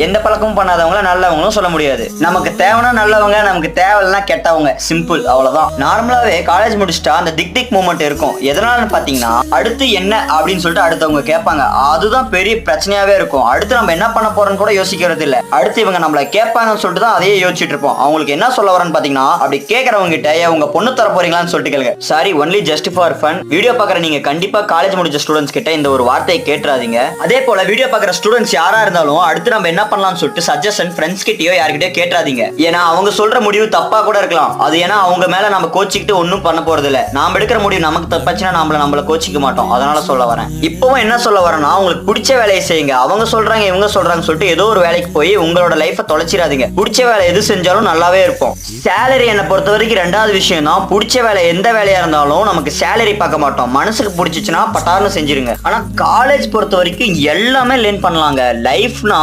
எந்த பழக்கமும் பண்ணாதவங்கள நல்லவங்களும் சொல்ல முடியாது. நமக்கு தேவைன்னா நல்லவங்க, நமக்கு தேவையில்லைன்னா கெட்டவங்க. சிம்பிள், அவ்வளவுதான். நார்மலாவே காலேஜ் முடிச்சுட்டா அந்த திக் மூமெண்ட் இருக்கும். எதனாலன்னு பாத்தீங்கன்னா அடுத்து என்ன அப்படின்னு சொல்லிட்டு அடுத்தவங்க கேட்பாங்க. அதுதான் பெரிய பிரச்சனையாவே இருக்கும். அடுத்து நம்ம என்ன பண்ண போறோம்னு கூட யோசிக்கிறது இல்ல. அடுத்து இவங்க நம்மள கேட்பாங்கன்னு சொல்லிட்டு தான் அதையே யோசிச்சுட்டு இருப்போம். அவங்களுக்கு என்ன சொல்ல வரேன்னு பாத்தீங்கன்னா, அப்படி கேட்கறவங்க கிட்ட உங்க பொண்ணு தர போறீங்களான்னு சொல்லிட்டு கேளுங்க. Sorry, only just for fun. Video பாக்குற நீங்க கண்டிப்பா காலேஜ் முடிச்ச ஸ்டூடெண்ட்ஸ் கிட்ட இந்த ஒரு வார்த்தையை கேட்றாதீங்க. அதே போல வீடியோ பாக்குற ஸ்டூடெண்ட்ஸ் யாரா இருந்தாலும் அடுத்து நம்ம என்ன பண்ணலாம்னு சொல்லிட்டு சஜஷன் ஃப்ரெண்ட்ஸ் கிட்டயோ யார்கிட்டயோ கேட்றாதீங்க. ஏன்னா அவங்க சொல்ற முடிவு தப்பா கூட இருக்கலாம். அது ஏன்னா அவங்க மேல நம்ம கோச்சிக்கிட்டு ஒன்னும் பண்ண போறது இல்ல. நாம எடுக்கிற முடிவு நமக்கு தப்பாச்சுன்னா நம்மள கோச்சிக்க மாட்டோம். அதனால சொல்ல வரேன். இப்பவும் என்ன சொல்ல வரேன்னா, உங்களுக்கு பிடிச்ச வேலையை செய்யுங்க. அவங்க சொல்றாங்க இவங்க சொல்றாங்க சொல்லிட்டு ஏதோ ஒரு வேலைக்கு போய் உங்களோட லைஃபை தொலைச்சிடாதீங்க. பிடிச்ச வேலை எது செஞ்சாலும் நல்லாவே இருப்போம். சேலரி என்னை பொறுத்த வரைக்கும் ரெண்டாவது விஷயம் தான். பிடிச்ச வேலை எந்த வேலையா இருந்தாலும் நமக்கு சேலரி பார்க்க மாட்டோம். மனசுக்கு பிடிச்சிச்சுன்னா பட்டார்னு செஞ்சிருங்க. ஆனா காலேஜ் பொறுத்த வரைக்கும் எல்லாமே லேர்ன் பண்ணலாங்க. லைஃப்னா